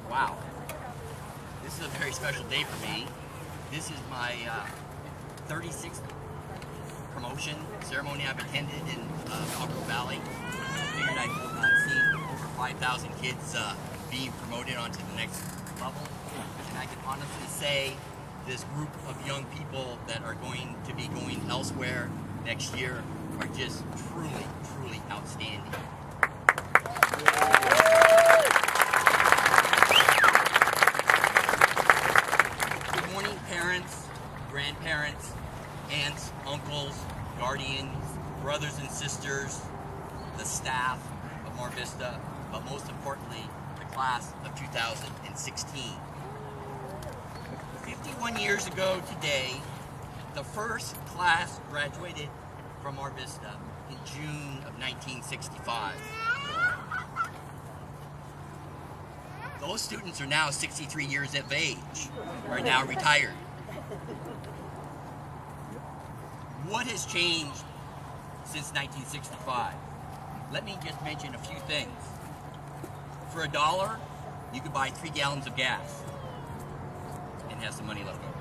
Wow, this is a very special day for me. This is my 36th promotion ceremony I've attended in Aptos Valley. I figured I've seen over 5,000 kids being promoted onto the next level, and I can honestly say this group of young people that are going to be going elsewhere next year are just truly, truly outstanding. Good morning, parents, grandparents, aunts, uncles, guardians, brothers and sisters, the staff of Mar Vista, but most importantly, the class of 2016. 51 years ago today, the first class graduated from Mar Vista in June of 1965. Those students are now 63 years of age, are now retired. What has changed since 1965? Let me just mention a few things. For $1, you could buy 3 gallons of gas and have some money left over.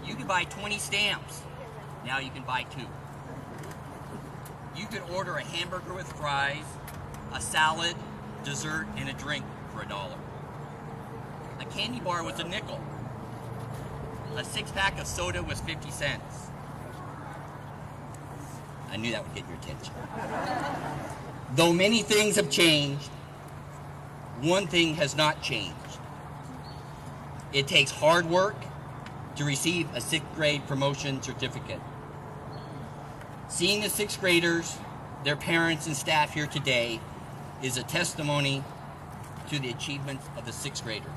You could buy 20 stamps. Now you can buy 2. You could order a hamburger with fries, a salad, dessert, and a drink for $1. A candy bar was a nickel. A 6-pack of soda was 50 cents. I knew that would get your attention. Though many things have changed, one thing has not changed. It takes hard work to receive a 6th grade promotion certificate. Seeing the 6th graders, their parents and staff here today is a testimony to the achievements of the 6th graders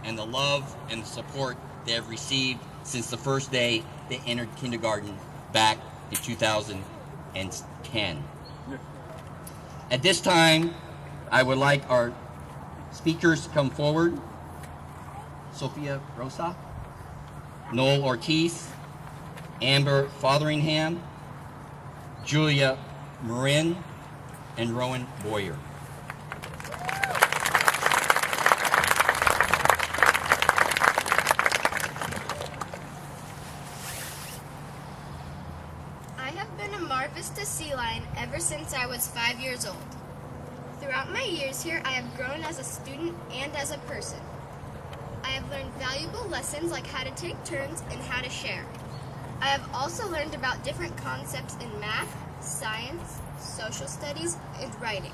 and the love and the support they have received since the first day they entered kindergarten back in 2010. At this time, I would like our speakers to come forward. Sophia Rosa, Noel Ortiz, Amber Fotheringham, Julia Marin, and Rowan Boyer. I have been a Mar Vista Sea Lion ever since I was 5 years old. Throughout my years here, I have grown as a student and as a person. I have learned valuable lessons like how to take turns and how to share. I have also learned about different concepts in math, science, social studies, and writing.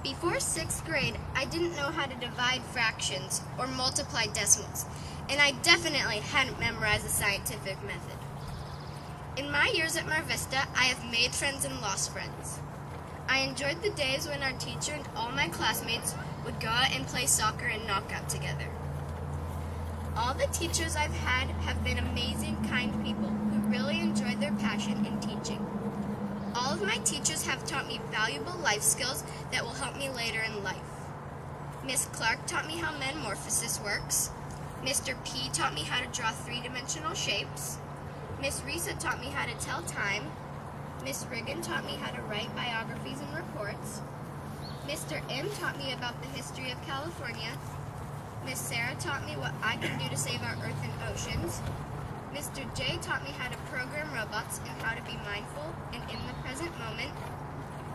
Before 6th grade, I didn't know how to divide fractions or multiply decimals, and I definitely hadn't memorized the scientific method. In my years at Mar Vista, I have made friends and lost friends. I enjoyed the days when our teacher and all my classmates would go out and play soccer and knockout together. All the teachers I've had have been amazing, kind people who really enjoyed their passion in teaching. All of my teachers have taught me valuable life skills that will help me later in life. Miss Clark taught me how metamorphosis works. Mr. P taught me how to draw 3-dimensional shapes. Miss Risa taught me how to tell time. Miss Riggin taught me how to write biographies and reports. Mr. M taught me about the history of California. Miss Sarah taught me what I can do to save our earth and oceans. Mr. J taught me how to program robots and how to be mindful and in the present moment.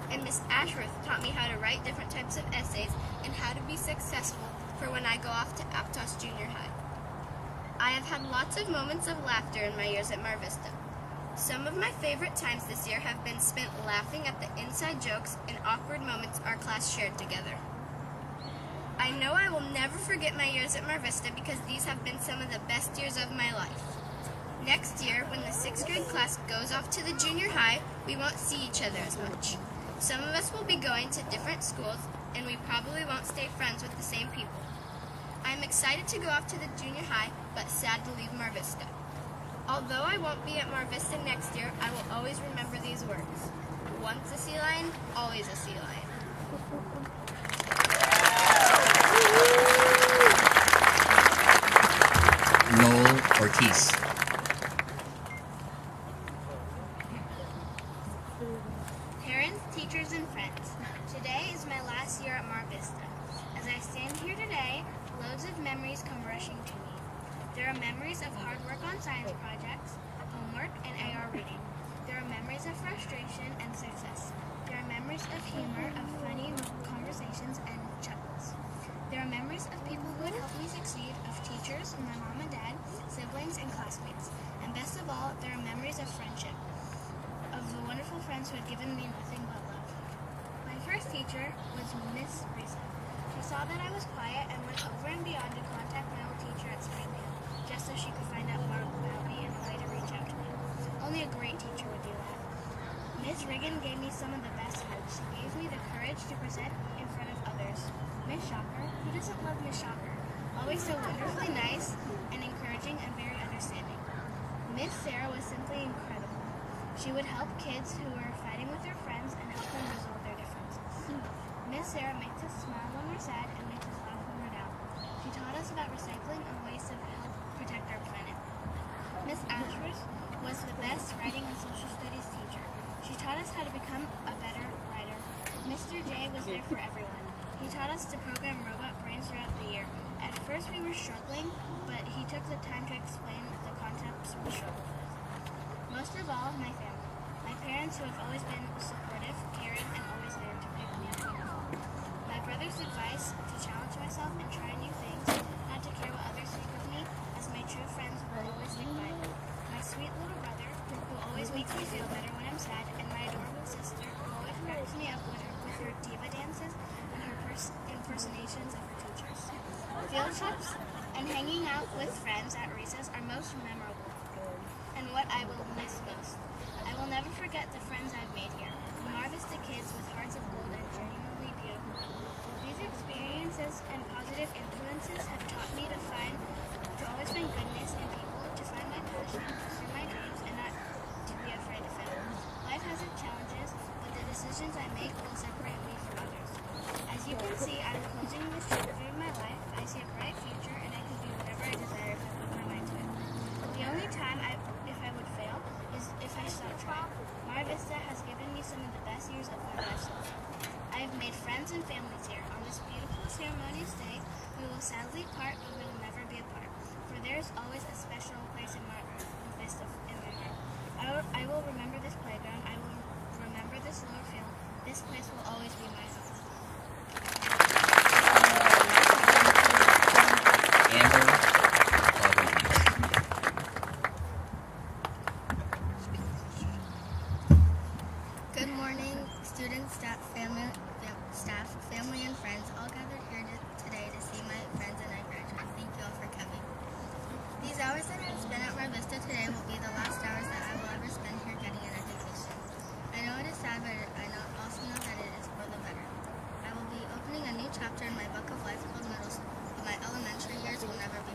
And Miss Ashworth taught me how to write different types of essays and how to be successful for when I go off to Aptos Junior High. I have had lots of moments of laughter in my years at Mar Vista. Some of my favorite times this year have been spent laughing at the inside jokes and awkward moments our class shared together. I know I will never forget my years at Mar Vista because these have been some of the best years of my life. Next year, when the 6th grade class goes off to the junior high, we won't see each other as much. Some of us will be going to different schools, and we probably won't stay friends with the same people. I'm excited to go off to the junior high, but sad to leave Mar Vista. Although I won't be at Mar Vista next year, I will always remember these words. Once a sea lion, always a sea lion. Noel Ortiz. Parents, teachers, and friends, today is my last year at Mar Vista. As I stand here today, loads of memories come rushing to me. There are memories of hard work on science projects, homework, and AR reading. There are memories of frustration and success. There are memories of humor, of funny conversations, and chuckles. There are memories of people who had helped me succeed, of teachers, my mom and dad, siblings, and classmates. And best of all, there are memories of friendship, of the wonderful friends who had given me nothing but love. My first teacher was Miss Vista. She saw that I was quiet and went over and beyond to contact my old teacher at Springfield, just so she could find out more about me and a way to reach out to me. Only a great teacher would do that. Miss Riggin gave me some of the best hugs. She gave me the courage to present in front of others. Miss Shocker, who doesn't love Miss Shocker? Always so wonderfully nice and encouraging and very understanding. Miss Sarah was simply incredible. She would help kids who were fighting with their friends and help them resolve their differences. Miss Sarah makes us smile when we're sad and makes us laugh when we're down. She taught us about recycling and ways to help protect our planet. Miss Ashworth was the best writing and social studies teacher. She taught us how to become a better writer. Mr. J was there for everyone. He taught us to program robot brains throughout the year. At first we were struggling, but he took the time to explain the concepts we struggled with. Most of all, my family. My parents who have always been supportive, caring, and always there to pick me up when I fall. My brother's advice to challenge myself and try new things, not to care what others think of me, as my true friends will always stick by me. My sweet little brother, who always makes me feel better when I'm sad, and my adorable sister, who always cracks me up with her diva dances and her impersonations of her teachers. Field trips and hanging out with friends at recess are most memorable, and what I will miss most. I will never forget the friends I've made here, the Mar Vista kids with hearts of gold and genuinely beautiful. These experiences and positive influences have taught me to always find goodness in people, to find my passion, pursue my dreams, and not to be afraid to fail. Life has its challenges, but the decisions I make will separate me from others. As you can see, I'm closing this chapter of my life. I see a bright future, and I can do whatever I desire if I put my mind to it. The only time if I would fail is if I stop trying. Mar Vista has given me some of the best years of my life so far. I have made friends and families here. On this beautiful ceremonious day, we will sadly part, but we will never be apart. For there is always a special place in Mar Vista in my heart. I will remember this playground. I will remember this lower field. This place will always be my home. Good morning, students, staff, family, and friends, all gathered here today to see my friends and I graduate. Thank you all for coming. These hours that I have spent at Mar Vista today will be the last hours that I will ever spend here getting an education. I know it is sad, but also know that it is for the better. I will be opening a new chapter in my book of life called middle school, but my elementary years will never be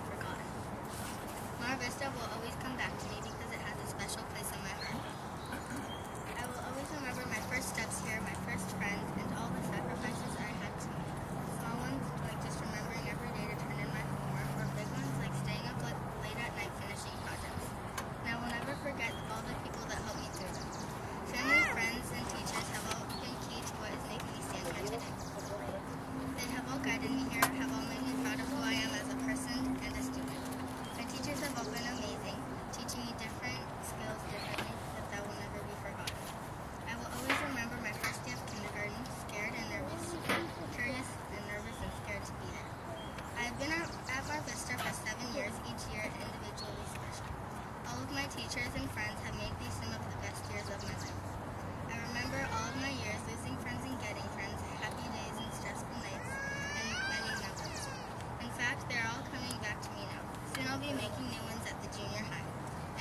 at Mar Vista for 7 years, each year individually special. All of my teachers and friends have made these some of the best years of my life. I remember all of my years losing friends and getting friends, happy days and stressful nights, and many memories. In fact, they're all coming back to me now. Soon I'll be making new ones at the junior high.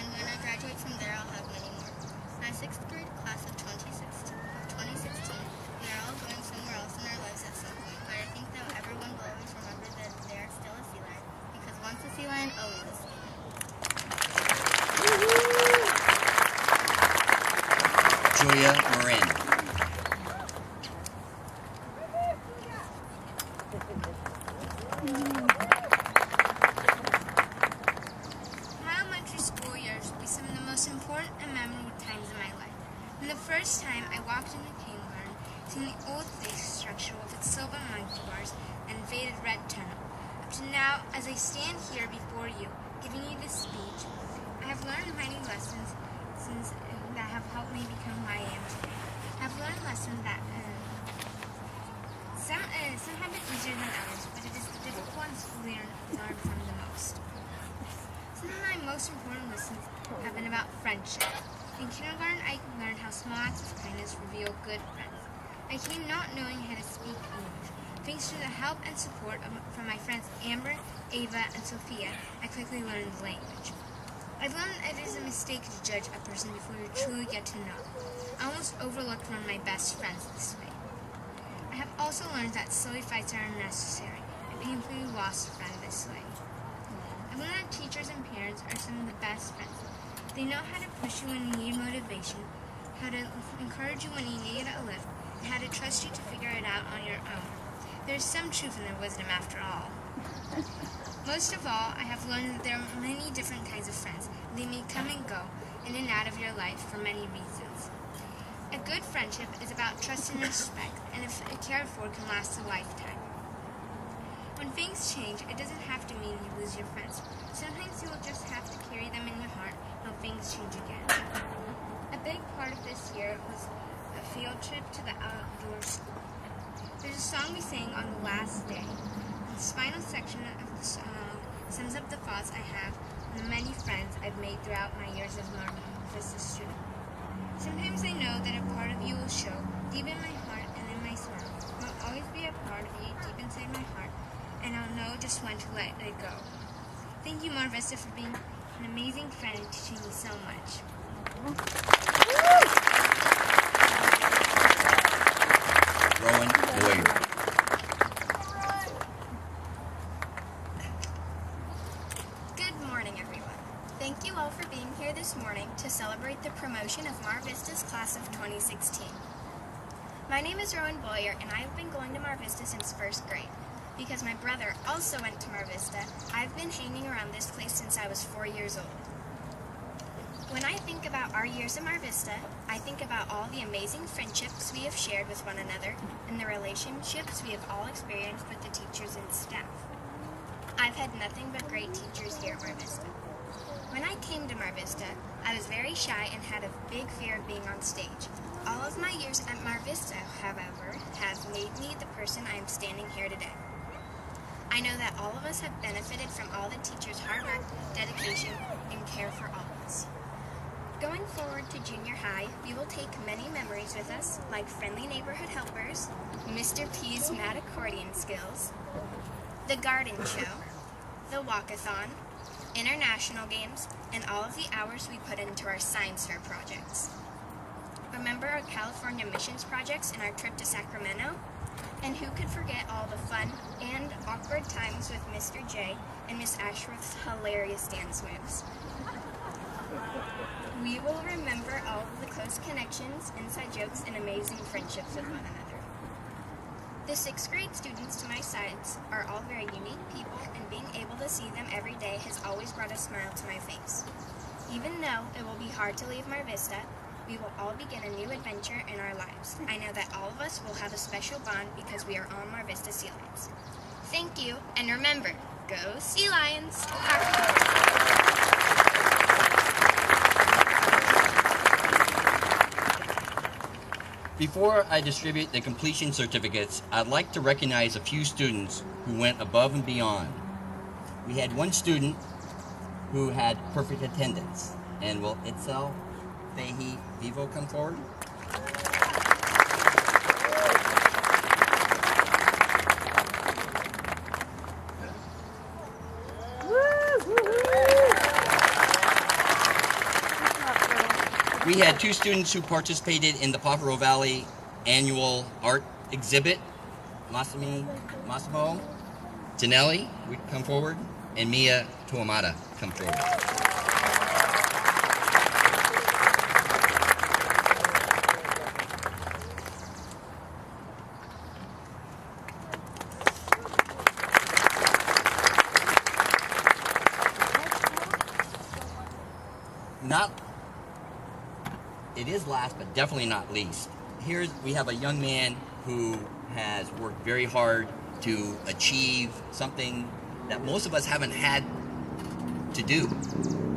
And when I graduate from there, I'll have many more. My 6th grade class of 2016, we are all going somewhere else in our lives at some point, but I think that everyone will always remember that they are still a sea lion, because once a sea lion, always a sea lion. Julia Marin. My elementary school years will be some of the most important and memorable times in my life. From the first time I walked into kindergarten, seeing the old face structure with its silver monkey bars and faded red tunnel, up to now as I stand here before you, giving you this speech, I have learned many lessons that have helped me become who I am today. I have learned lessons that some have been easier than others, but it is the difficult ones we learn from the most. Some of my most important lessons have been about friendship. In kindergarten, I learned how small acts of kindness reveal good friends. I came not knowing how to speak English. Thanks to the help and support from my friends Amber, Ava, and Sophia, I quickly learned the language. I've learned that it is a mistake to judge a person before you truly get to know. I almost overlooked one of my best friends this way. I have also learned that silly fights are unnecessary. I painfully lost a friend this way. I've learned that teachers and parents are some of the best friends. They know how to push you when you need motivation, how to encourage you when you need a lift, and how to trust you to figure it out on your own. There's some truth in their wisdom after all. Most of all, I have learned that there are many different kinds of friends. They may come and go, in and out of your life for many reasons. A good friendship is about trust and respect, and if cared for, can last a lifetime. When things change, it doesn't have to mean you lose your friends. Sometimes you will just have to carry them in your heart until things change again. A big part of this year was a field trip to the outdoor school. There's a song we sang on the last day. The final section of the song sums up the thoughts I have and the many friends I've made throughout my years as Mar Vista student. Sometimes I know that a part of you will show deep in my heart and in my smile. There will always be a part of you deep inside my heart, and I'll know just when to let it go. Thank you, Mar Vista, for being an amazing friend and teaching me so much. Rowan Boyer. Good morning, everyone. Thank you all for being here this morning to celebrate the promotion of Mar Vista's class of 2016. My name is Rowan Boyer, and I have been going to Mar Vista since 1st grade. Because my brother also went to Mar Vista, I've been hanging around this place since I was 4 years old. When I think about our years at Mar Vista, I think about all the amazing friendships we have shared with one another and the relationships we have all experienced with the teachers and staff. I've had nothing but great teachers here at Mar Vista. When I came to Mar Vista, I was very shy and had a big fear of being on stage. All of my years at Mar Vista, however, have made me the person I am standing here today. I know that all of us have benefited from all the teachers' hard work, dedication, and care for all of us. Going forward to junior high, we will take many memories with us, like friendly neighborhood helpers, Mr. P's mad accordion skills, the garden show, the walkathon, international games, and all of the hours we put into our science fair projects. Remember our California missions projects and our trip to Sacramento? And who could forget all the fun and awkward times with Mr. J and Miss Ashworth's hilarious dance moves? We will remember all of the close connections, inside jokes, and amazing friendships with one another. The 6th grade students to my sides are all very unique people, and being able to see them every day has always brought a smile to my face. Even though it will be hard to leave Mar Vista, we will all begin a new adventure in our lives. I know that all of us will have a special bond because we are all Mar Vista Sea Lions. Thank you, and remember, go Sea Lions! Before I distribute the completion certificates, I'd like to recognize a few students who went above and beyond. we had one student who had perfect attendance. And will Itzel Fahey Vivo come forward? We had two students who participated in the Pajaro Valley annual art exhibit. Massimo Ginelli would come forward, and Mia Tuamata come forward. It is last, but definitely not least. Here we have a young man who has worked very hard to achieve something that most of us haven't had to do.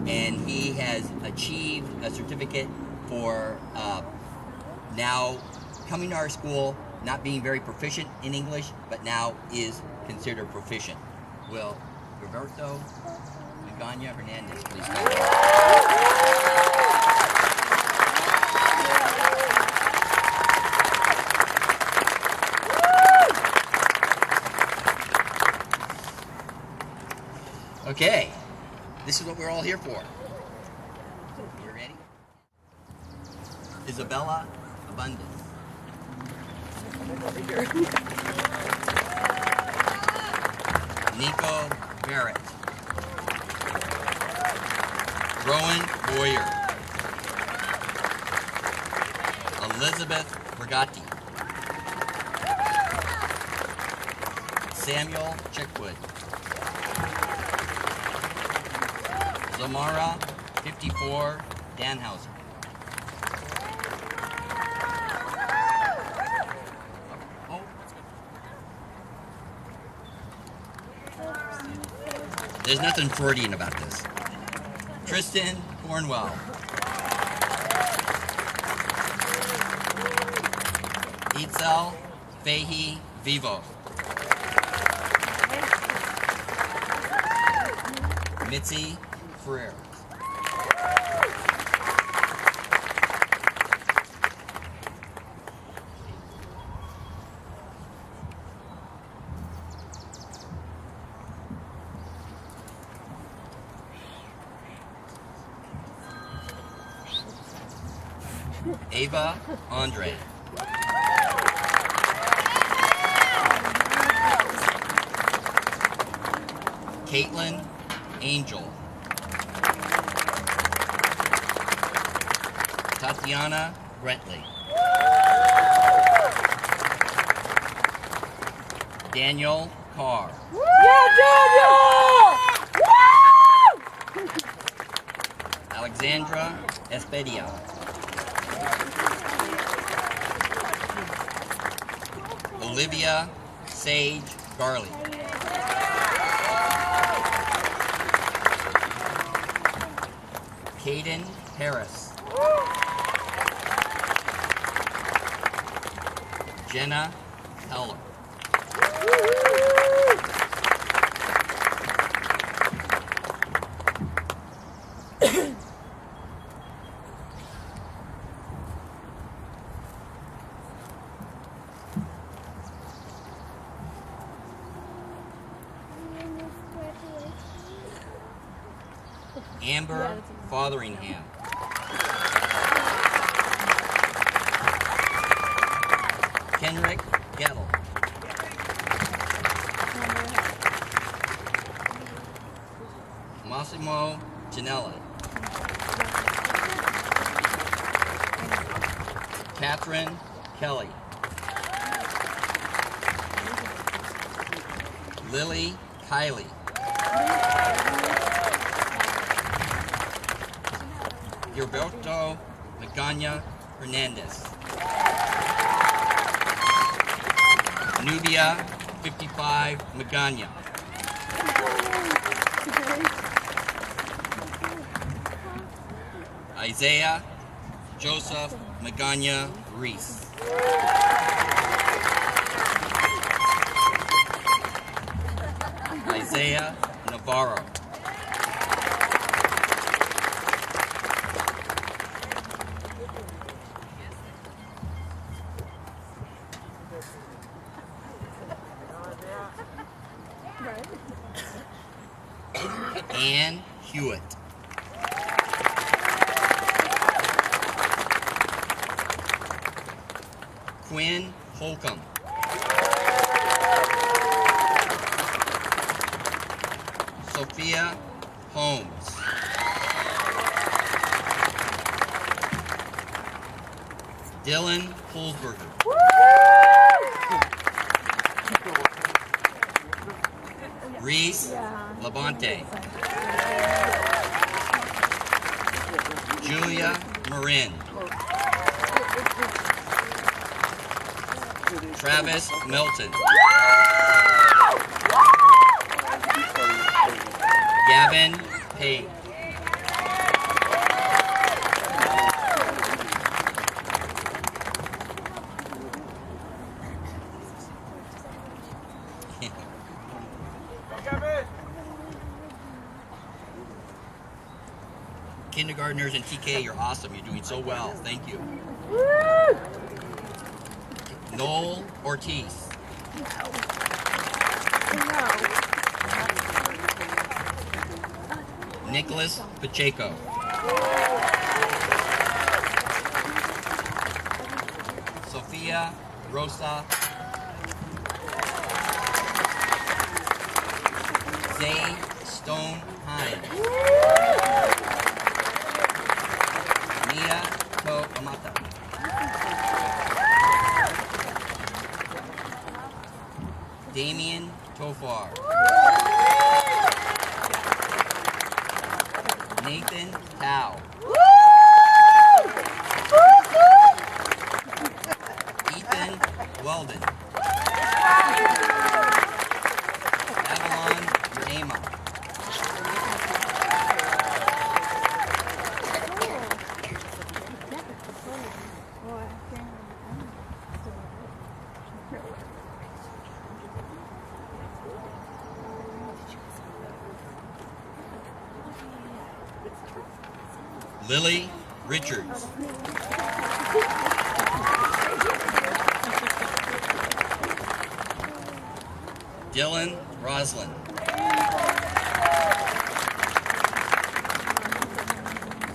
And he has achieved a certificate for now coming to our school, not being very proficient in English, but now is considered proficient. Will Roberto Magana Hernandez please come forward? Okay, this is what we're all here for. You ready? Isabella Abundance. Nico Barrett. Rowan Boyer. Elizabeth Brigatti. Samuel Chickwood. Zamara 54 Danhauser. Oh. There's nothing Freudian about this. Tristan Cornwell. Itzel Fahey Vivo. Mitzi Ferrer. Ava Andre. Caitlin Angel. Tatiana Brentley. Daniel Carr. Yeah, Daniel! Woo! Alexandra Espedia. Olivia Sage Garley. Caden Harris. Jenna Heller. Amber Fotheringham. Kenrick Gettle. Massimo Ginelli. Catherine Kelly. Lily Kiley. Gilberto Magana Hernandez. Nubia 55 Magana. Isaiah Joseph Magana Reese. Isaiah Navarro. Ann Hewitt. Quinn Holcomb. Sophia Holmes. Dylan Holzberger. Reese Labonte. Julia Marin. Travis Melton. Gavin Pate. Kindergartners and TK, you're awesome. You're doing so well. Thank you. Noel Ortiz. Nicholas Pacheco. Sophia Rosa. Zay Stone Hines. Mia To Amata. Damien Tofar. Nathan Tao. Ethan Weldon. Avalon Nema. Lily Richards. Dylan Roslin.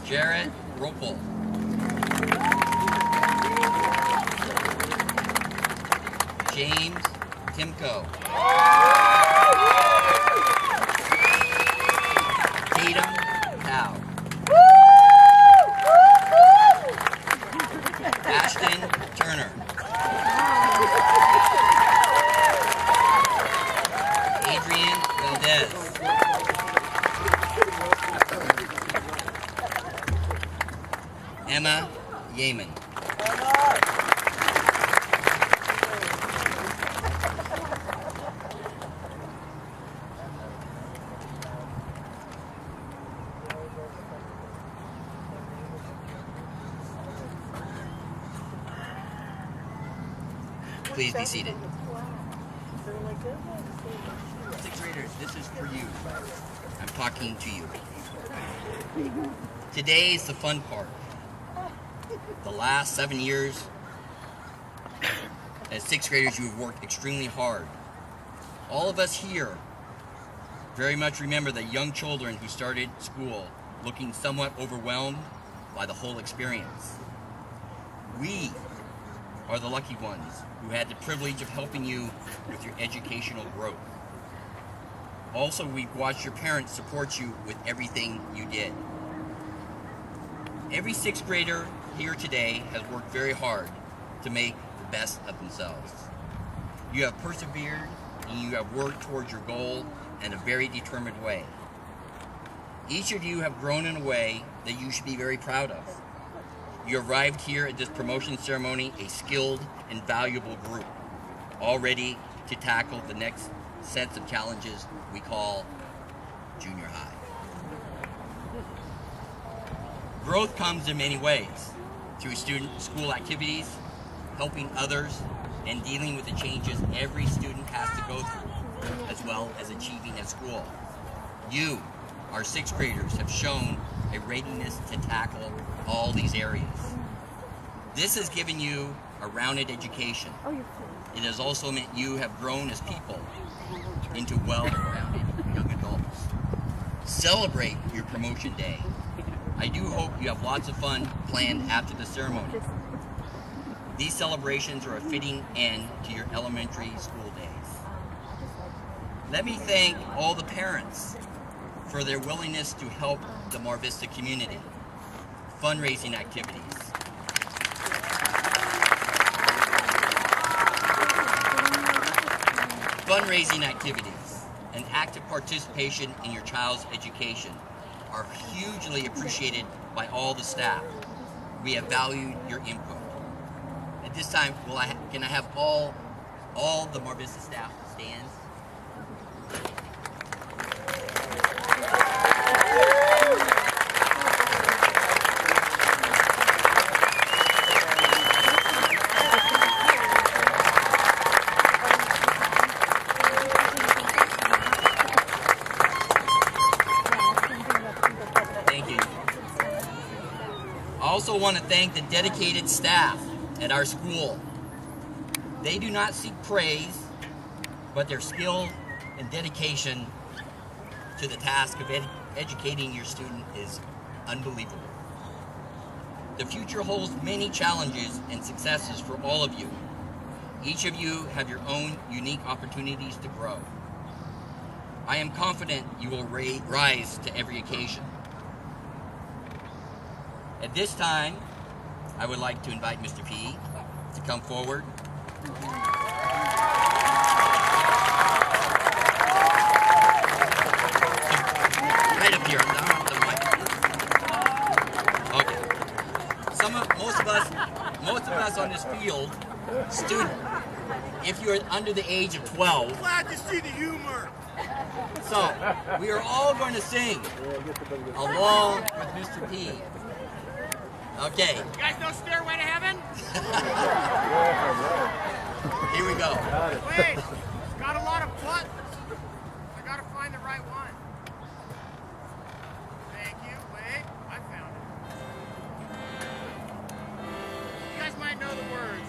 Jarrett Ropel. James Timko. Tatum Tao. Ashton Turner. Adrian Valdez. Emma Yeaman. Please be seated. Sixth graders, this is for you. I'm talking to you. Today is the fun part. The last 7 years, as sixth graders, you have worked extremely hard. All of us here very much remember the young children who started school looking somewhat overwhelmed by the whole experience. We are the lucky ones who had the privilege of helping you with your educational growth. Also, we've watched your parents support you with everything you did. Every sixth grader here today has worked very hard to make the best of themselves. You have persevered and you have worked towards your goal in a very determined way. Each of you have grown in a way that you should be very proud of. You arrived here at this promotion ceremony a skilled and valuable group, all ready to tackle the next sets of challenges we call junior high. Growth comes in many ways, through school activities, helping others, and dealing with the changes every student has to go through, as well as achieving at school. You, our sixth graders, have shown a readiness to tackle all these areas. This has given you a rounded education. It has also meant you have grown as people into well-rounded young adults. Celebrate your promotion day. I do hope you have lots of fun planned after the ceremony. These celebrations are a fitting end to your elementary school days. Let me thank all the parents for their willingness to help the Mar Vista community. Fundraising activities. Fundraising activities and active participation in your child's education are hugely appreciated by all the staff. We have valued your input. At this time, can I have all the Mar Vista staff stand? I also want to thank the dedicated staff at our school. They do not seek praise, but their skill and dedication to the task of educating your student is unbelievable. The future holds many challenges and successes for all of you. Each of you have your own unique opportunities to grow. I am confident you will rise to every occasion. At this time, I would like to invite Mr. P to come forward. Right up here, not on the mic. Okay. Most of us on this field, student, if you're under the age of 12. Glad to see the humor. So, we are all going to sing along with Mr. P. Okay. You guys know Stairway to Heaven? Here we go. Wait, it's got a lot of buttons. I gotta find the right one. Thank you. Wait, I found it. You guys might know the words.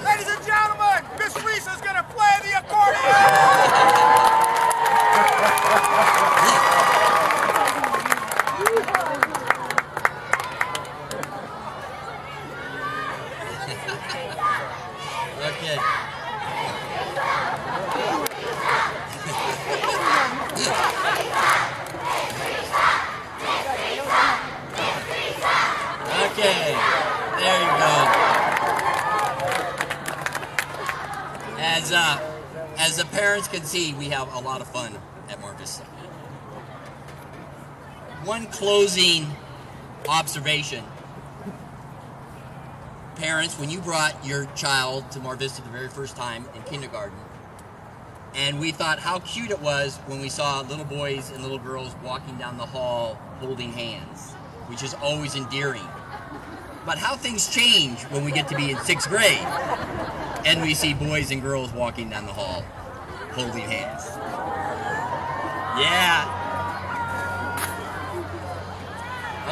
Ladies and gentlemen, Miss Lisa's gonna play the accordion! Okay. Okay, there you go. As the parents can see, we have a lot of fun at Mar Vista. One closing observation. Parents, when you brought your child to Mar Vista the very first time in kindergarten, and we thought how cute it was when we saw little boys and little girls walking down the hall holding hands, which is always endearing. But how things change when we get to be in 6th grade and we see boys and girls walking down the hall holding hands. Yeah.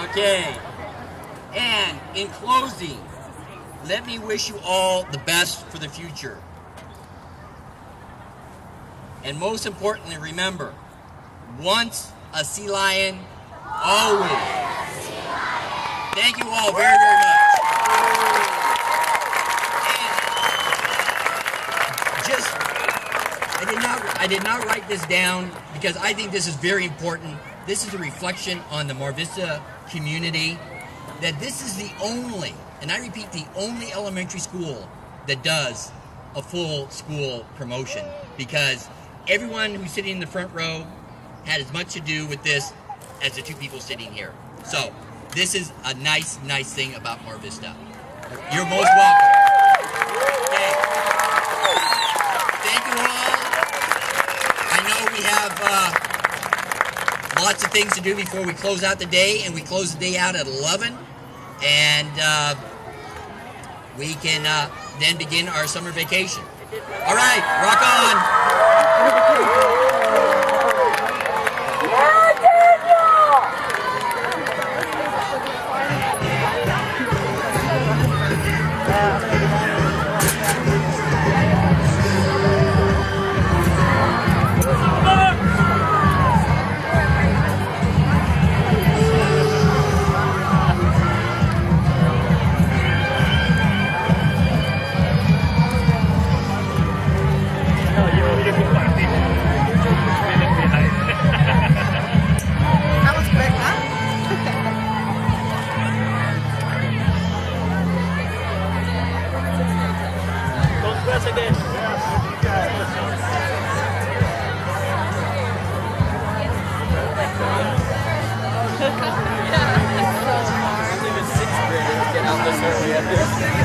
Okay. And in closing, let me wish you all the best for the future. And most importantly, remember, once a sea lion always. Thank you all very, very much. And just, I did not write this down because I think this is very important. This is a reflection on the Mar Vista community, that this is the only, and I repeat, the only elementary school that does a full school promotion, because everyone who's sitting in the front row had as much to do with this as the two people sitting here. So this is a nice thing about Mar Vista. You're most welcome. Okay. Thank you all. I know we have lots of things to do before we close out the day, and we close the day out at 11, and we can then begin our summer vacation. All right, rock on. Even sixth graders get out this early at this.